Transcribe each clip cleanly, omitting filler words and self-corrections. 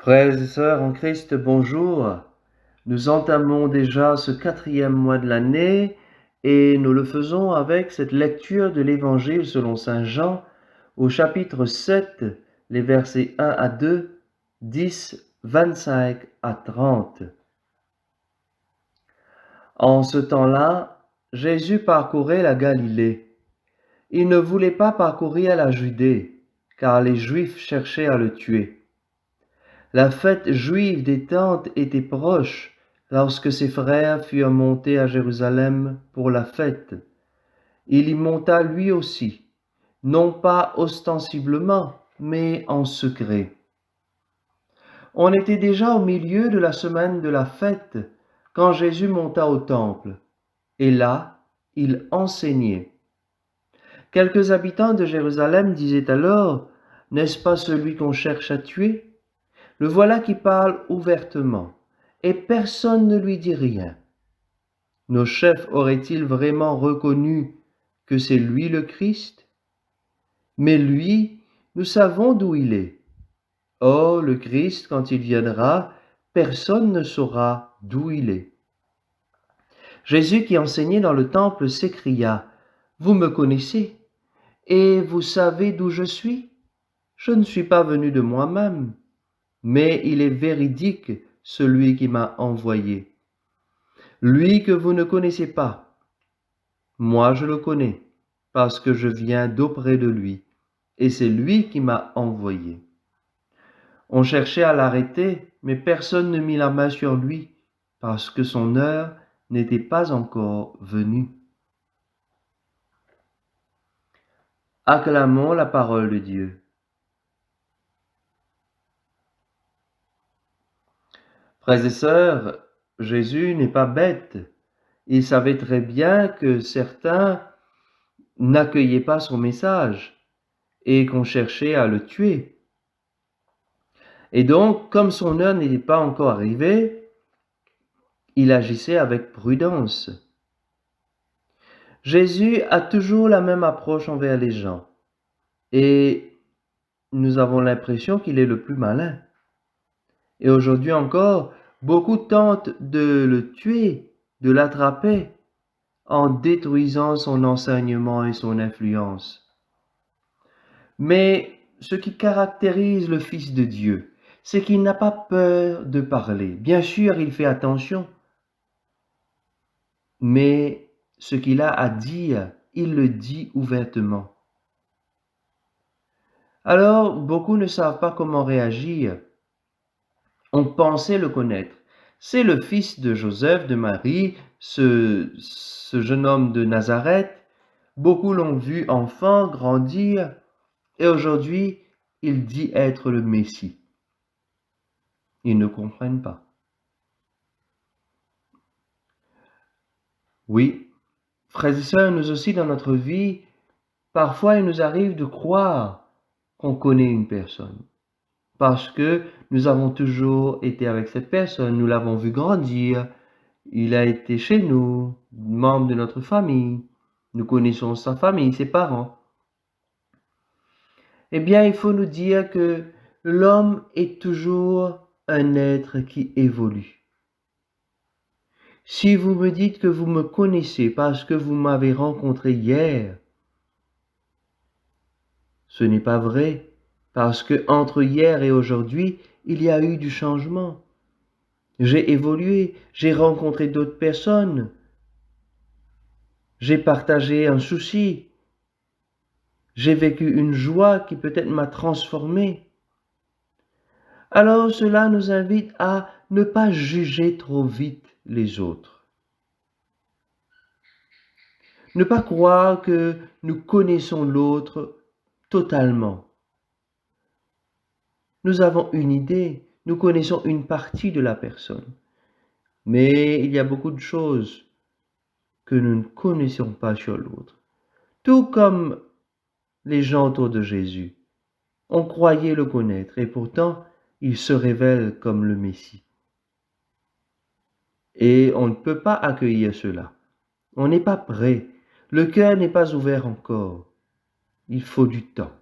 Frères et sœurs en Christ, bonjour. Nous entamons déjà ce 4e mois de l'année et nous le faisons avec cette lecture de l'Évangile selon Saint Jean au chapitre 7, les versets 1 à 2, 10, 25 à 30. En ce temps-là, Jésus parcourait la Galilée. Il ne voulait pas parcourir la Judée, car les Juifs cherchaient à le tuer. La fête juive des Tentes était proche lorsque ses frères furent montés à Jérusalem pour la fête. Il y monta lui aussi, non pas ostensiblement, mais en secret. On était déjà au milieu de la semaine de la fête quand Jésus monta au temple, et là, il enseignait. Quelques habitants de Jérusalem disaient alors, « N'est-ce pas celui qu'on cherche à tuer ? Le voilà qui parle ouvertement, et personne ne lui dit rien. Nos chefs auraient-ils vraiment reconnu que c'est lui le Christ ? Mais lui, nous savons d'où il est. Or, le Christ, quand il viendra, personne ne saura d'où il est. » Jésus qui enseignait dans le temple s'écria, « Vous me connaissez, et vous savez d'où je suis ? Je ne suis pas venu de moi-même, mais il est véridique celui qui m'a envoyé. Lui que vous ne connaissez pas, moi je le connais, parce que je viens d'auprès de lui, et c'est lui qui m'a envoyé. » On cherchait à l'arrêter, mais personne ne mit la main sur lui, parce que son heure n'était pas encore venue. Acclamons la parole de Dieu. Frères et sœurs, Jésus n'est pas bête. Il savait très bien que certains n'accueillaient pas son message et qu'on cherchait à le tuer. Et donc, comme son heure n'était pas encore arrivée, il agissait avec prudence. Jésus a toujours la même approche envers les gens et nous avons l'impression qu'il est le plus malin. Et aujourd'hui encore, beaucoup tentent de le tuer, de l'attraper, en détruisant son enseignement et son influence. Mais ce qui caractérise le Fils de Dieu, c'est qu'il n'a pas peur de parler. Bien sûr, il fait attention, mais ce qu'il a à dire, il le dit ouvertement. Alors, beaucoup ne savent pas comment réagir. On pensait le connaître. C'est le fils de Joseph, de Marie, ce jeune homme de Nazareth. Beaucoup l'ont vu enfant grandir, et aujourd'hui, il dit être le Messie. Ils ne comprennent pas. Oui, frères et sœurs, nous aussi dans notre vie, parfois il nous arrive de croire qu'on connaît une personne. Parce que nous avons toujours été avec cette personne, nous l'avons vu grandir, il a été chez nous, membre de notre famille, nous connaissons sa famille, ses parents. Eh bien, il faut nous dire que l'homme est toujours un être qui évolue. Si vous me dites que vous me connaissez parce que vous m'avez rencontré hier, ce n'est pas vrai, parce que entre hier et aujourd'hui, il y a eu du changement. J'ai évolué, j'ai rencontré d'autres personnes, j'ai partagé un souci, j'ai vécu une joie qui peut-être m'a transformé. Alors cela nous invite à ne pas juger trop vite les autres. Ne pas croire que nous connaissons l'autre totalement. Nous avons une idée, nous connaissons une partie de la personne. Mais il y a beaucoup de choses que nous ne connaissons pas sur l'autre. Tout comme les gens autour de Jésus. On croyait le connaître et pourtant il se révèle comme le Messie. Et on ne peut pas accueillir cela. On n'est pas prêt. Le cœur n'est pas ouvert encore. Il faut du temps.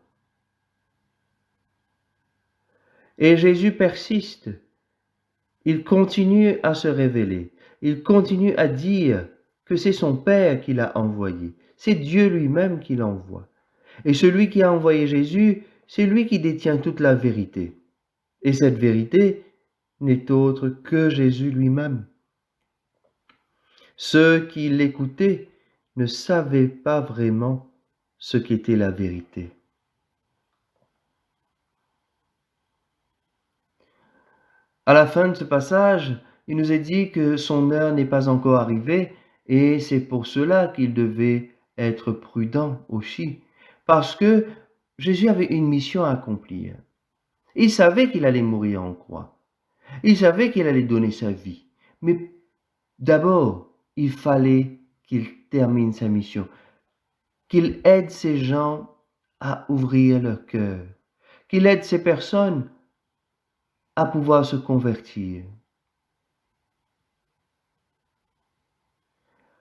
Et Jésus persiste. Il continue à se révéler. Il continue à dire que c'est son Père qui l'a envoyé. C'est Dieu lui-même qui l'envoie. Et celui qui a envoyé Jésus, c'est lui qui détient toute la vérité. Et cette vérité n'est autre que Jésus lui-même. Ceux qui l'écoutaient ne savaient pas vraiment ce qu'était la vérité. À la fin de ce passage, il nous est dit que son heure n'est pas encore arrivée et c'est pour cela qu'il devait être prudent aussi, parce que Jésus avait une mission à accomplir. Il savait qu'il allait mourir en croix. Il savait qu'il allait donner sa vie. Mais d'abord, il fallait qu'il termine sa mission, qu'il aide ces gens à ouvrir leur cœur, qu'il aide ces personnes à pouvoir se convertir.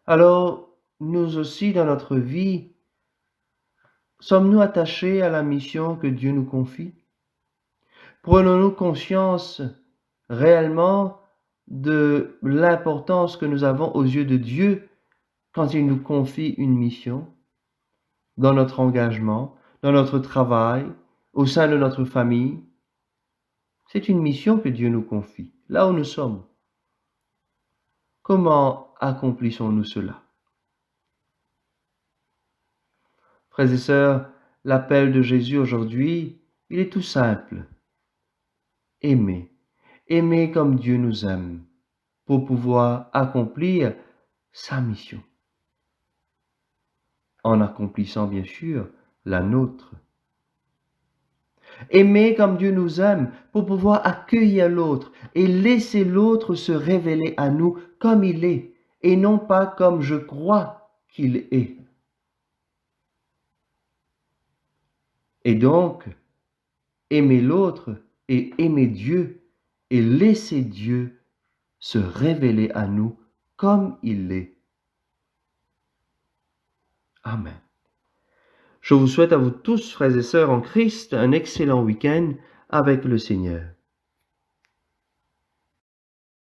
Alors, nous aussi, dans notre vie, sommes-nous attachés à la mission que Dieu nous confie? Prenons-nous conscience réellement de l'importance que nous avons aux yeux de Dieu quand il nous confie une mission dans notre engagement, dans notre travail, au sein de notre famille? C'est une mission que Dieu nous confie, là où nous sommes. Comment accomplissons-nous cela? Frères et sœurs, l'appel de Jésus aujourd'hui, il est tout simple. Aimer. Aimer comme Dieu nous aime pour pouvoir accomplir sa mission. En accomplissant bien sûr la nôtre. Aimer comme Dieu nous aime pour pouvoir accueillir l'autre et laisser l'autre se révéler à nous comme il est et non pas comme je crois qu'il est. Et donc, aimer l'autre et aimer Dieu et laisser Dieu se révéler à nous comme il est. Amen. Je vous souhaite à vous tous, frères et sœurs en Christ, un excellent week-end avec le Seigneur.